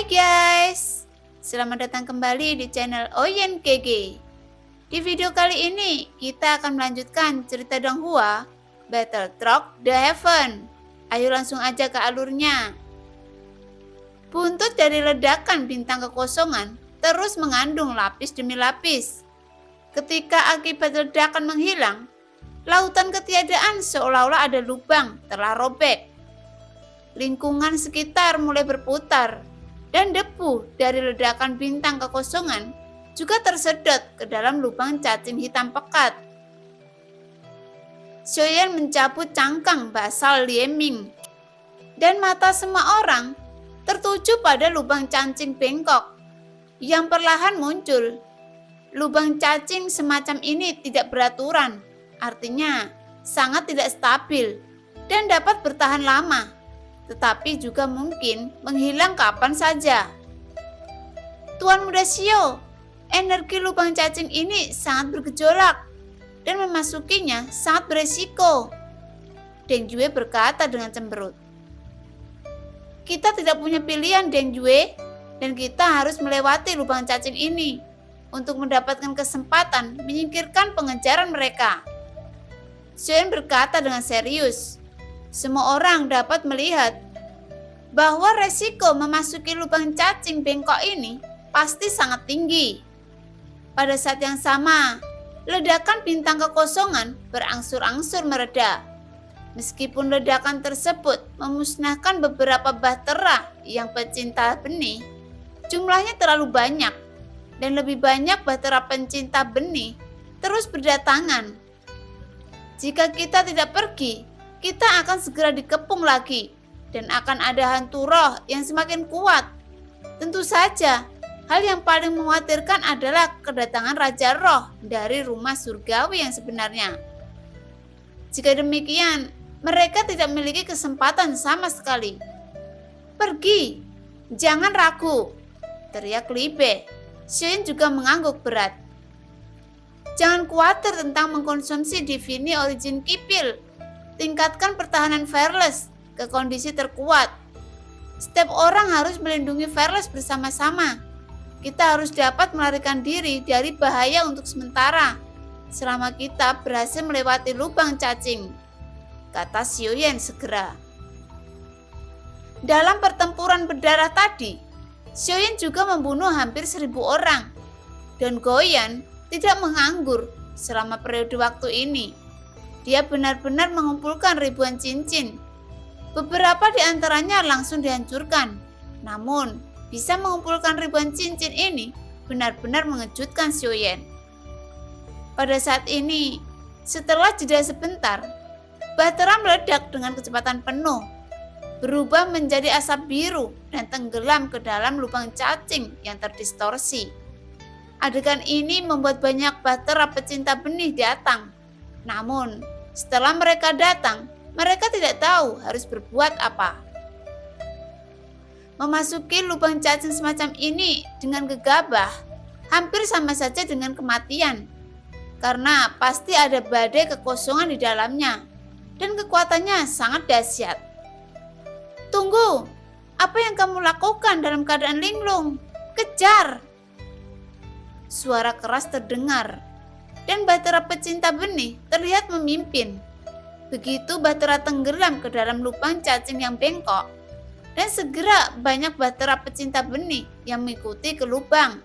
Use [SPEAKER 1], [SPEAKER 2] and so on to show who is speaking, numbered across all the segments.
[SPEAKER 1] Hai guys, selamat datang kembali di channel Oyen KG. Di video kali ini kita akan melanjutkan cerita Donghua Battle Truck The Heaven. Ayo langsung aja ke alurnya. Buntut dari ledakan bintang kekosongan terus mengandung lapis demi lapis. Ketika akibat ledakan menghilang, lautan ketiadaan seolah-olah ada lubang telah robek. Lingkungan sekitar mulai berputar, dan debu dari ledakan bintang kekosongan juga tersedot ke dalam lubang cacing hitam pekat. Xiaoyan mencabut cangkang basal Lieming, dan mata semua orang tertuju pada lubang cacing bengkok yang perlahan muncul. Lubang cacing semacam ini tidak beraturan, artinya sangat tidak stabil dan dapat bertahan lama, tetapi juga mungkin menghilang kapan saja. Tuan Muda Xiao, energi lubang cacing ini sangat bergejolak dan memasukinya sangat beresiko. Deng Jue berkata dengan cemberut. Kita tidak punya pilihan, Deng Jue, dan kita harus melewati lubang cacing ini untuk mendapatkan kesempatan menyingkirkan pengejaran mereka. Xiaoyan berkata dengan serius. Semua orang dapat melihat bahwa resiko memasuki lubang cacing bengkok ini pasti sangat tinggi. Pada saat yang sama, ledakan bintang kekosongan berangsur-angsur mereda. Meskipun ledakan tersebut memusnahkan beberapa bahtera yang pecinta benih, jumlahnya terlalu banyak, dan lebih banyak bahtera pencinta benih terus berdatangan. Jika kita tidak pergi, kita akan segera dikepung lagi dan akan ada hantu roh yang semakin kuat. Tentu saja, hal yang paling mengkhawatirkan adalah kedatangan Raja Roh dari rumah surgawi yang sebenarnya. Jika demikian, mereka tidak memiliki kesempatan sama sekali. Pergi, jangan ragu, teriak Li Bei. Xiaoyan juga mengangguk berat. Jangan khawatir tentang mengkonsumsi Divine Origin Kipil. Tingkatkan pertahanan Fearless ke kondisi terkuat. Setiap orang harus melindungi Fearless bersama-sama. Kita harus dapat melarikan diri dari bahaya untuk sementara, selama kita berhasil melewati lubang cacing, kata Xiaoyan segera. Dalam pertempuran berdarah tadi, Xiaoyan juga membunuh hampir 1.000 orang, dan Goyan tidak menganggur selama periode waktu ini. Dia benar-benar mengumpulkan ribuan cincin. Beberapa di antaranya langsung dihancurkan. Namun, bisa mengumpulkan ribuan cincin ini benar-benar mengejutkan Xiaoyan. Pada saat ini, setelah jeda sebentar, bahtera meledak dengan kecepatan penuh, berubah menjadi asap biru dan tenggelam ke dalam lubang cacing yang terdistorsi. Adegan ini membuat banyak bahtera pecinta benih datang. Namun, setelah mereka datang, mereka tidak tahu harus berbuat apa. Memasuki lubang cacing semacam ini dengan gegabah hampir sama saja dengan kematian, karena pasti ada badai kekosongan di dalamnya, dan kekuatannya sangat dahsyat. Tunggu, apa yang kamu lakukan dalam keadaan linglung? Kejar! Suara keras terdengar, dan bahtera pecinta benih terlihat memimpin. Begitu bahtera tenggelam ke dalam lubang cacing yang bengkok, dan segera banyak bahtera pecinta benih yang mengikuti ke lubang.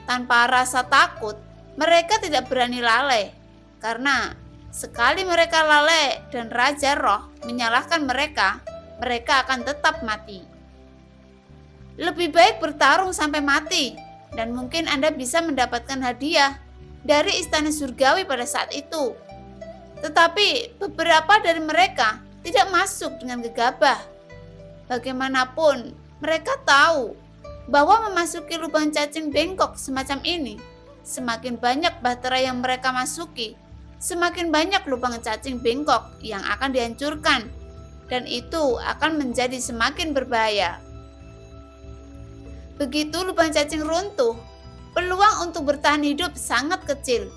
[SPEAKER 1] Tanpa rasa takut, mereka tidak berani lalai, karena sekali mereka lalai dan Raja Roh menyalahkan mereka, mereka akan tetap mati. Lebih baik bertarung sampai mati, dan mungkin Anda bisa mendapatkan hadiah dari istana surgawi pada saat itu. Tetapi beberapa dari mereka tidak masuk dengan gegabah. Bagaimanapun, mereka tahu bahwa memasuki lubang cacing bengkok semacam ini, semakin banyak bahtera yang mereka masuki, semakin banyak lubang cacing bengkok yang akan dihancurkan, dan itu akan menjadi semakin berbahaya. Begitu lubang cacing runtuh, peluang untuk bertahan hidup sangat kecil.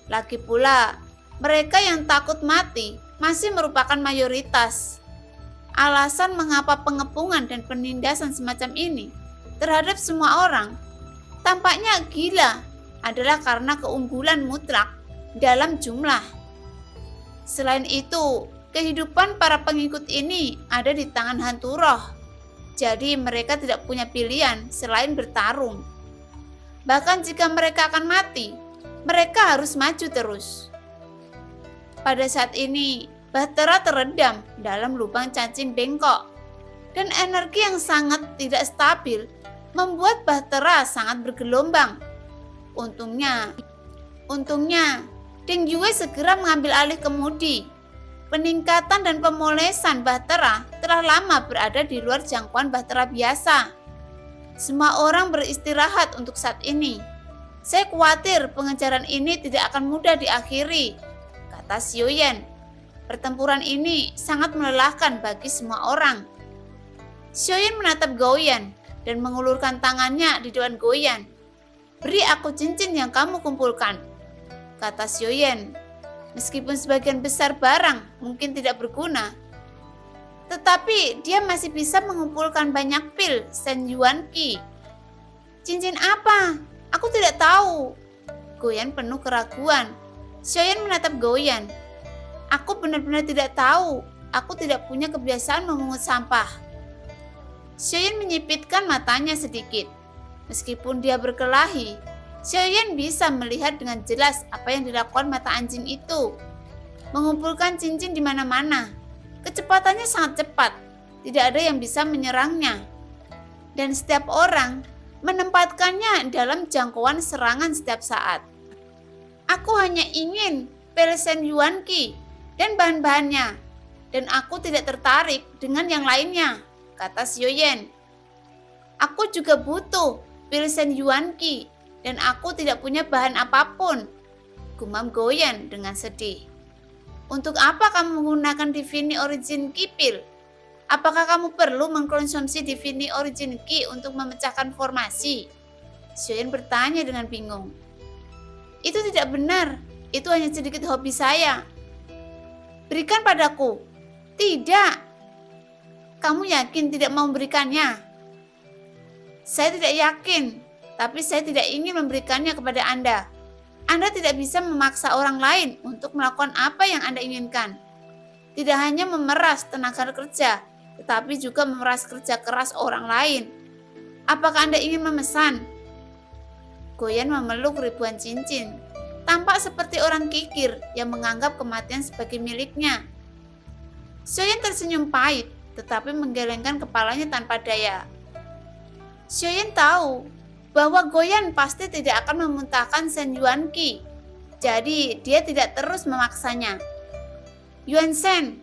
[SPEAKER 1] Lagi pula, mereka yang takut mati masih merupakan mayoritas. alasan mengapa pengepungan dan penindasan semacam ini terhadap semua orang tampaknya gila adalah karena keunggulan mutlak dalam jumlah. Selain itu, kehidupan para pengikut ini ada di tangan hantu roh. Jadi mereka tidak punya pilihan selain bertarung. Bahkan jika mereka akan mati, mereka harus maju terus. Pada saat ini, Bahtera teredam dalam lubang cacing bengkok, dan energi yang sangat tidak stabil membuat Bahtera sangat bergelombang. Untungnya, Deng Yue segera mengambil alih kemudi. Peningkatan dan pemolesan Bahtera telah lama berada di luar jangkauan Bahtera biasa. Semua orang beristirahat untuk saat ini. Saya khawatir pengejaran ini tidak akan mudah diakhiri, kata Xiaoyan. Pertempuran ini sangat melelahkan bagi semua orang. Xiaoyan menatap Goyan dan mengulurkan tangannya di depan Goyan. Beri aku cincin yang kamu kumpulkan, kata Xiaoyan. Meskipun sebagian besar barang mungkin tidak berguna, tetapi dia masih bisa mengumpulkan banyak pil Shen Yuan Qi. Cincin apa? Aku tidak tahu. Goyan penuh keraguan. Xiaoyan menatap Goyan. Aku benar-benar tidak tahu. Aku tidak punya kebiasaan memungut sampah. Xiaoyan menyipitkan matanya sedikit. Meskipun dia berkelahi, Xiaoyan bisa melihat dengan jelas apa yang dilakukan mata anjing itu. Mengumpulkan cincin di mana-mana. Kecepatannya sangat cepat. Tidak ada yang bisa menyerangnya. Dan setiap orang menempatkannya dalam jangkauan serangan setiap saat. Aku hanya ingin pil Shen Yuan Qi dan bahan-bahannya, dan aku tidak tertarik dengan yang lainnya, kata Xiaoyan. Aku juga butuh pil Shen Yuan Qi, dan aku tidak punya bahan apapun, gumam Goyan dengan sedih. Untuk apa kamu menggunakan Divine Origin Qi pil? Apakah kamu perlu mengkonsumsi Divine Origin Qi untuk memecahkan formasi? Xiaoyan bertanya dengan bingung. Itu tidak benar, itu hanya sedikit hobi saya. Berikan padaku. Tidak. Kamu yakin tidak mau memberikannya? Saya tidak yakin, tapi saya tidak ingin memberikannya kepada Anda. Anda tidak bisa memaksa orang lain untuk melakukan apa yang Anda inginkan. Tidak hanya memeras tenaga kerja, tetapi juga memeras kerja keras orang lain. Apakah Anda ingin memesan? Goyan memeluk ribuan cincin. Tampak seperti orang kikir yang menganggap kematian sebagai miliknya. Xiaoyan tersenyum pahit, tetapi menggelengkan kepalanya tanpa daya. Xiaoyan tahu bahwa Goyan pasti tidak akan memuntahkan Shen Yuan Qi, jadi dia tidak terus memaksanya. Yuan Shen,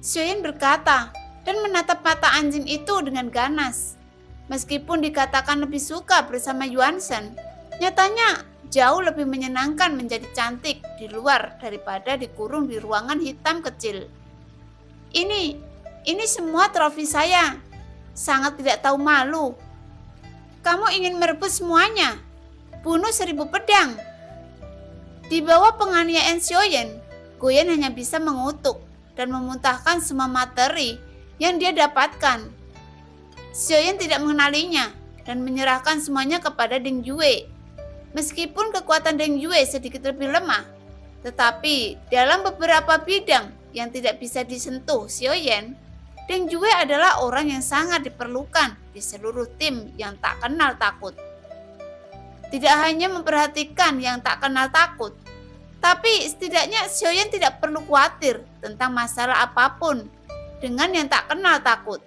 [SPEAKER 1] Xiaoyan berkata dan menatap mata anjing itu dengan ganas. Meskipun dikatakan lebih suka bersama Yuan Shen, nyatanya jauh lebih menyenangkan menjadi cantik di luar daripada dikurung di ruangan hitam kecil. Ini semua trofi saya. Sangat tidak tahu malu. Kamu ingin merebut semuanya. Bunuh 1000 pedang. Di bawah penganiayaan Xiaoyan, Goyan hanya bisa mengutuk dan memuntahkan semua materi yang dia dapatkan. Xiaoyan tidak mengenalinya dan menyerahkan semuanya kepada Deng Yue. Meskipun kekuatan Deng Yue sedikit lebih lemah, tetapi dalam beberapa bidang yang tidak bisa disentuh Xiaoyan, Deng Yue adalah orang yang sangat diperlukan di seluruh tim yang tak kenal takut. Tidak hanya memperhatikan yang tak kenal takut, tapi setidaknya Xiaoyan tidak perlu khawatir tentang masalah apapun dengan yang tak kenal takut.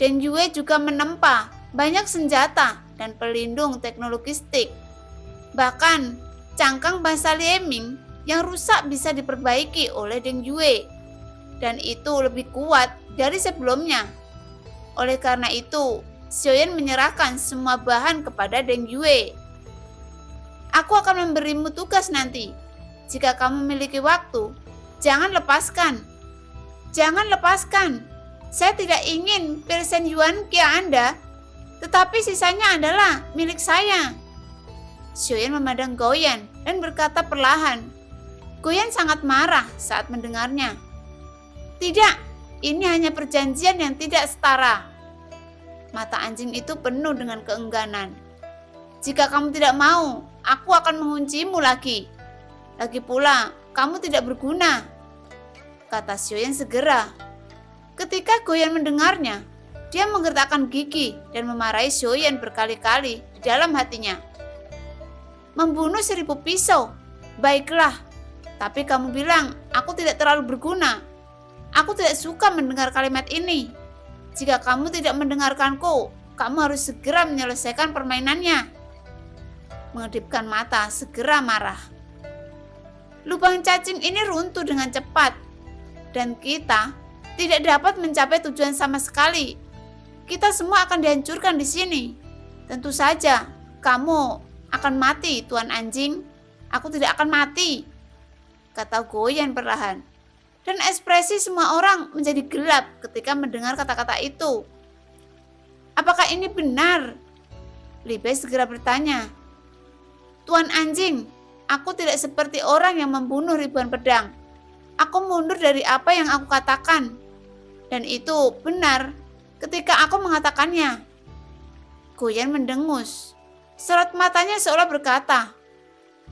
[SPEAKER 1] Deng Yue juga menempa banyak senjata dan pelindung teknologistik. Bahkan, cangkang bahasa Lieming yang rusak bisa diperbaiki oleh Deng Yue, dan itu lebih kuat dari sebelumnya. Oleh karena itu, Xiaoyan menyerahkan semua bahan kepada Deng Yue. Aku akan memberimu tugas nanti. Jika kamu memiliki waktu, jangan lepaskan. Jangan lepaskan. Saya tidak ingin pil Shen Yuan Qi Anda, tetapi sisanya adalah milik saya. Xiaoyan memandang Goyan dan berkata perlahan. Goyan sangat marah saat mendengarnya. Tidak, Ini hanya perjanjian yang tidak setara. Mata anjing itu penuh dengan keengganan. Jika kamu tidak mau, aku akan menguncimu lagi. Lagi pula, kamu tidak berguna, kata Xiaoyan segera. Ketika Goyan mendengarnya, dia menggertakkan gigi dan memarahi Xiaoyan berkali-kali di dalam hatinya. Membunuh 1000 pisau, baiklah. Tapi kamu bilang aku tidak terlalu berguna. Aku tidak suka mendengar kalimat ini. Jika kamu tidak mendengarkanku, kamu harus segera menyelesaikan permainannya. Mengedipkan mata, segera marah. Lubang cacing ini runtuh dengan cepat, dan kita tidak dapat mencapai tujuan sama sekali. Kita semua akan dihancurkan di sini. Tentu saja, kamu akan mati, Tuan Anjing. Aku tidak akan mati, kata Goyan perlahan. Dan ekspresi semua orang menjadi gelap ketika mendengar kata-kata itu. Apakah ini benar? Li Bai segera bertanya. Tuan Anjing, aku tidak seperti orang yang membunuh ribuan pedang. Aku mundur dari apa yang aku katakan. Dan itu benar ketika aku mengatakannya. Goyan mendengus. Sorot matanya seolah berkata,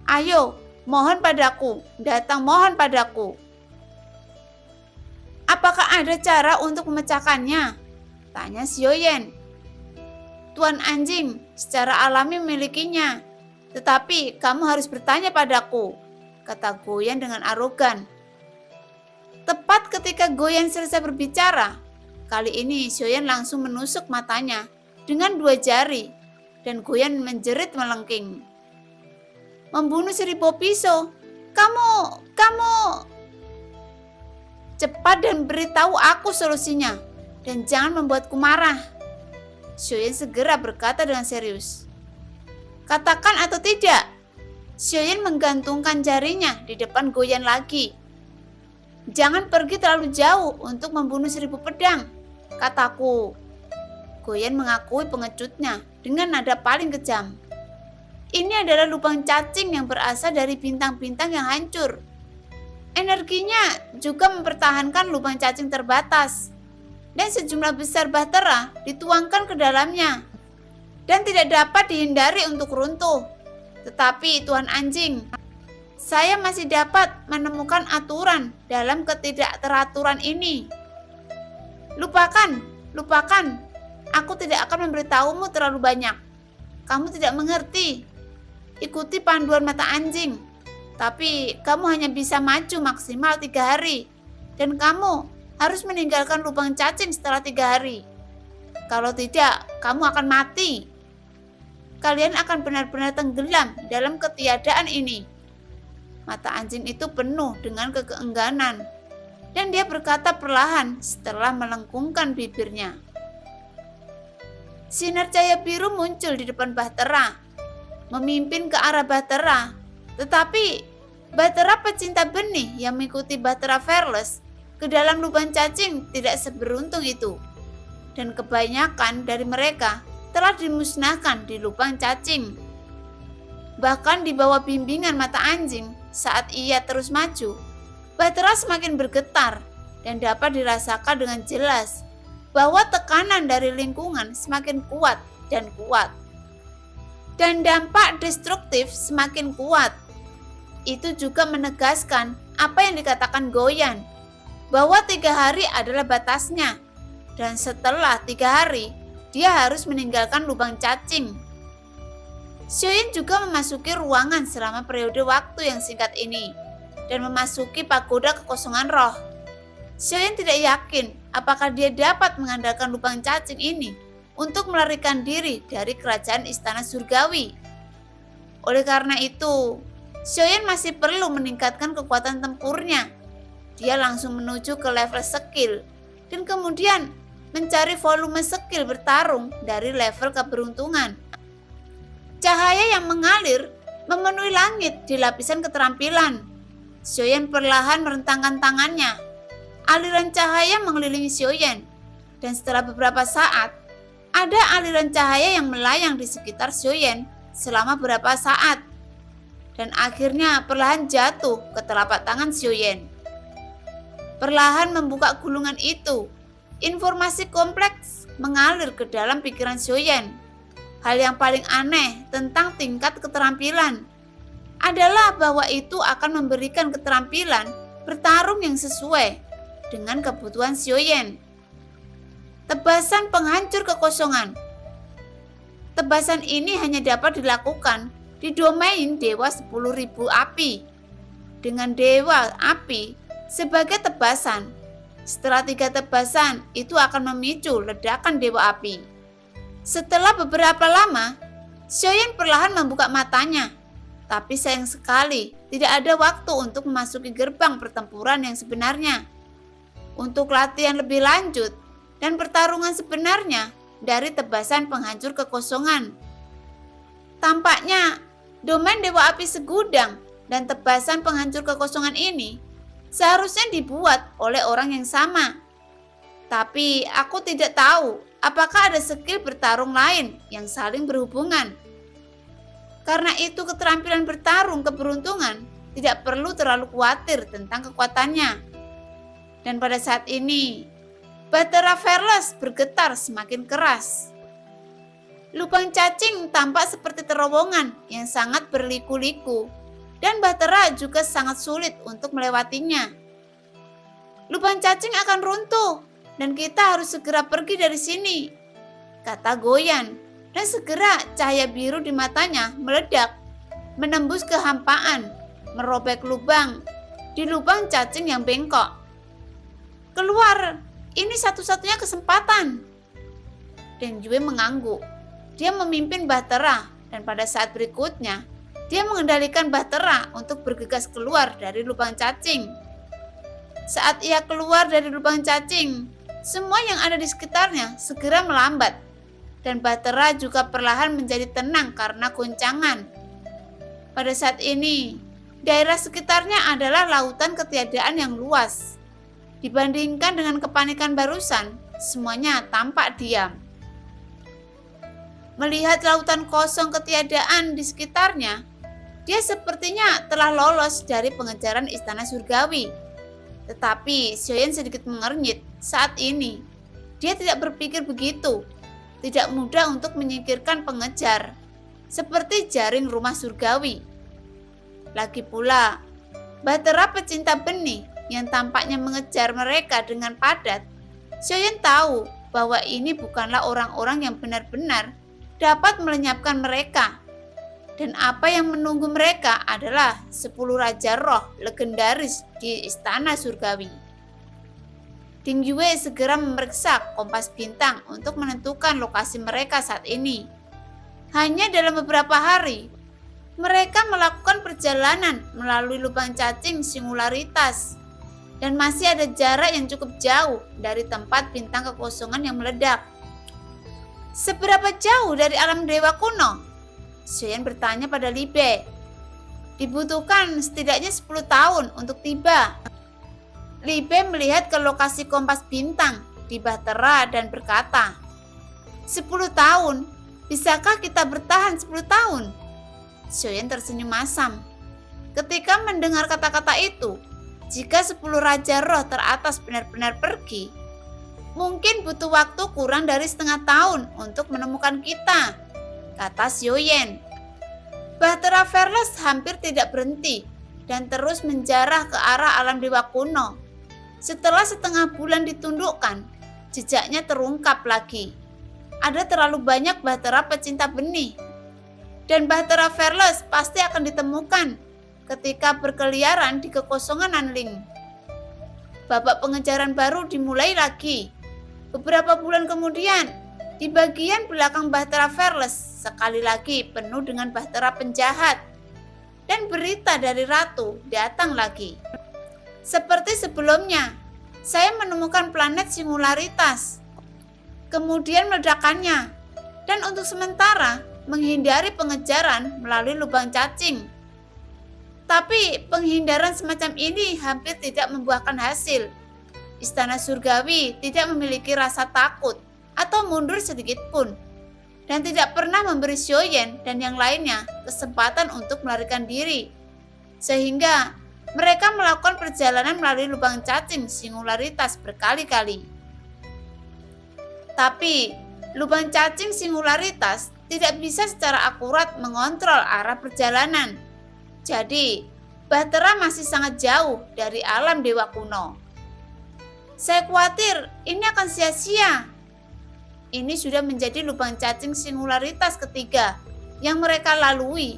[SPEAKER 1] ayo, mohon padaku, datang mohon padaku. Apakah ada cara untuk memecahkannya? Tanya Xiaoyan. Tuan Anjing, secara alami memilikinya. Tetapi kamu harus bertanya padaku, kata Goyan dengan arogan. Tepat ketika Goyan selesai berbicara, kali ini Xiaoyan langsung menusuk matanya dengan 2 jari, dan Goyan menjerit melengking. Membunuh 1000 pisau? Kamu... Cepat dan beritahu aku solusinya, dan jangan membuatku marah. Xiaoyan segera berkata dengan serius. Katakan atau tidak? Xiaoyan menggantungkan jarinya di depan Goyan lagi. Jangan pergi terlalu jauh untuk membunuh 1000 pedang, kataku. Goyan mengakui pengecutnya dengan nada paling kejam. Ini adalah lubang cacing yang berasal dari bintang-bintang yang hancur. Energinya juga mempertahankan lubang cacing terbatas, dan sejumlah besar bahtera dituangkan ke dalamnya, dan tidak dapat dihindari untuk runtuh. Tetapi Tuan Anjing, saya masih dapat menemukan aturan dalam ketidakteraturan ini. Lupakan, aku tidak akan memberitahumu terlalu banyak. Kamu tidak mengerti. Ikuti panduan mata anjing. Tapi kamu hanya bisa maju maksimal 3 hari. Dan kamu harus meninggalkan lubang cacing setelah 3 hari. Kalau tidak, kamu akan mati. Kalian akan benar-benar tenggelam dalam ketiadaan ini. Mata anjing itu penuh dengan keengganan. Dan dia berkata perlahan setelah melengkungkan bibirnya. Sinar cahaya biru muncul di depan bahtera, memimpin ke arah bahtera. Tetapi bahtera pecinta benih yang mengikuti bahtera Fearless ke dalam lubang cacing tidak seberuntung itu. Dan kebanyakan dari mereka telah dimusnahkan di lubang cacing. Bahkan di bawah bimbingan mata anjing, saat ia terus maju, bahtera semakin bergetar dan dapat dirasakan dengan jelas bahwa tekanan dari lingkungan semakin kuat dan kuat. Dan dampak destruktif semakin kuat. Itu juga menegaskan apa yang dikatakan Goyan, bahwa 3 hari adalah batasnya, dan setelah 3 hari, dia harus meninggalkan lubang cacing. Xiaoyan juga memasuki ruangan selama periode waktu yang singkat ini, dan memasuki pagoda kekosongan roh. Xiaoyan tidak yakin apakah dia dapat mengandalkan lubang cacing ini untuk melarikan diri dari kerajaan istana surgawi. Oleh karena itu, Xiaoyan masih perlu meningkatkan kekuatan tempurnya. Dia langsung menuju ke level skill dan kemudian mencari volume skill bertarung dari level keberuntungan. Cahaya yang mengalir memenuhi langit di lapisan keterampilan. Xiaoyan perlahan merentangkan tangannya. Aliran cahaya mengelilingi Xiaoyan, dan setelah beberapa saat, ada aliran cahaya yang melayang di sekitar Xiaoyan selama beberapa saat. Dan akhirnya perlahan jatuh ke telapak tangan Xiaoyan. perlahan membuka gulungan itu. Informasi kompleks mengalir ke dalam pikiran Xiaoyan. Hal yang paling aneh tentang tingkat keterampilan adalah bahwa itu akan memberikan keterampilan bertarung yang sesuai dengan kebutuhan Xiaoyan. Tebasan penghancur kekosongan. Tebasan ini hanya dapat dilakukan di domain Dewa 10.000 api. Dengan Dewa api sebagai tebasan, setelah 3 tebasan itu akan memicu ledakan Dewa api. Setelah beberapa lama, Xiaoyan perlahan membuka matanya. Tapi sayang sekali, tidak ada waktu untuk memasuki gerbang pertempuran yang sebenarnya. Untuk latihan lebih lanjut dan pertarungan sebenarnya dari tebasan penghancur kekosongan. Tampaknya, domain Dewa Api Segudang dan tebasan penghancur kekosongan ini seharusnya dibuat oleh orang yang sama. Tapi aku tidak tahu apakah ada skill bertarung lain yang saling berhubungan. Karena itu keterampilan bertarung keberuntungan tidak perlu terlalu khawatir tentang kekuatannya. Dan pada saat ini, Bahtera Fearless bergetar semakin keras. Lubang cacing tampak seperti terowongan yang sangat berliku-liku, dan Bahtera juga sangat sulit untuk melewatinya. Lubang cacing akan runtuh, dan kita harus segera pergi dari sini, kata Goyan. Dan segera cahaya biru di matanya meledak, menembus kehampaan, merobek lubang di lubang cacing yang bengkok. Keluar, ini satu-satunya kesempatan. Deng Yue mengangguk. Dia memimpin Bahtera dan pada saat berikutnya, dia mengendalikan Bahtera untuk bergegas keluar dari lubang cacing. Saat ia keluar dari lubang cacing, semua yang ada di sekitarnya segera melambat. Dan Bahtera juga perlahan menjadi tenang karena goncangan. Pada saat ini, daerah sekitarnya adalah lautan ketiadaan yang luas. Dibandingkan dengan kepanikan barusan, semuanya tampak diam. Melihat lautan kosong ketiadaan di sekitarnya, dia sepertinya telah lolos dari pengejaran istana surgawi. Tetapi Xiaoyan sedikit mengernyit saat ini. Dia tidak berpikir begitu. Tidak mudah untuk menyingkirkan pengejar, seperti jaring rumah surgawi. Lagi pula, Bahtera pecinta benih yang tampaknya mengejar mereka dengan padat, Xiaoyan tahu bahwa ini bukanlah orang-orang yang benar-benar dapat melenyapkan mereka. Dan apa yang menunggu mereka adalah 10 Raja Roh legendaris di Istana Surgawi. Ding Yue segera memeriksa kompas bintang untuk menentukan lokasi mereka saat ini. Hanya dalam beberapa hari, mereka melakukan perjalanan melalui lubang cacing singularitas dan masih ada jarak yang cukup jauh dari tempat bintang kekosongan yang meledak. Seberapa jauh dari alam dewa kuno? Xiaoyan bertanya pada Li Bei. Dibutuhkan setidaknya 10 tahun untuk tiba. Li Bei melihat ke lokasi kompas bintang di Bahtera dan berkata, 10 tahun? Bisakah kita bertahan 10 tahun? Xiaoyan tersenyum masam. Ketika mendengar kata-kata itu, jika 10 Raja Roh teratas benar-benar pergi, mungkin butuh waktu kurang dari setengah tahun untuk menemukan kita, kata Xiaoyan. Bahtera Fearless hampir tidak berhenti dan terus menjarah ke arah alam dewa kuno. Setelah setengah bulan ditundukkan, jejaknya terungkap lagi. Ada terlalu banyak Bahtera pecinta benih. Dan Bahtera Fearless pasti akan ditemukan ketika berkeliaran di kekosongan Nanling. Babak pengejaran baru dimulai lagi. Beberapa bulan kemudian, di bagian belakang Bahtera Fearless sekali lagi penuh dengan Bahtera penjahat. Dan berita dari Ratu datang lagi. Seperti sebelumnya, saya menemukan planet singularitas, kemudian meledakannya, dan untuk sementara menghindari pengejaran melalui lubang cacing. Tapi penghindaran semacam ini hampir tidak membuahkan hasil. Istana Surgawi tidak memiliki rasa takut atau mundur sedikit pun, dan tidak pernah memberi Xiaoyan dan yang lainnya kesempatan untuk melarikan diri. Sehingga Mereka melakukan perjalanan melalui lubang cacing singularitas berkali-kali. Tapi, lubang cacing singularitas tidak bisa secara akurat mengontrol arah perjalanan. Jadi, Bahtera masih sangat jauh dari alam dewa kuno. Saya khawatir ini akan sia-sia. Ini sudah menjadi lubang cacing singularitas ketiga yang mereka lalui.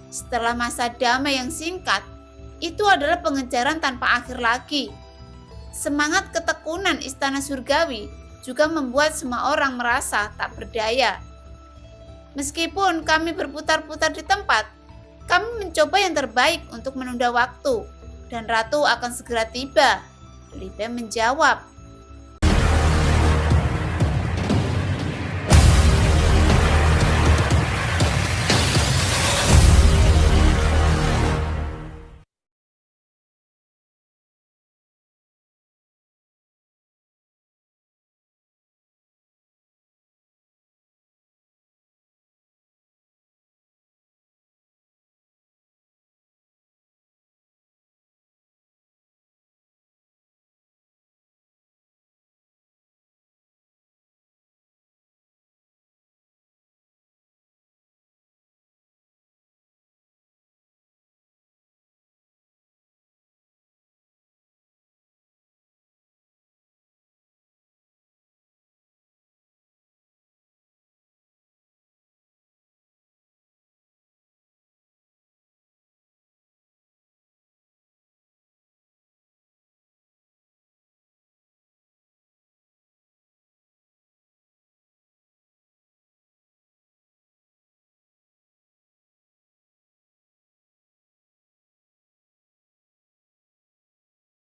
[SPEAKER 1] Setelah masa damai yang singkat, itu adalah pengejaran tanpa akhir lagi. Semangat ketekunan istana surgawi juga membuat semua orang merasa tak berdaya. Meskipun kami berputar-putar di tempat, kami mencoba yang terbaik untuk menunda waktu, dan Ratu akan segera tiba. Libe menjawab.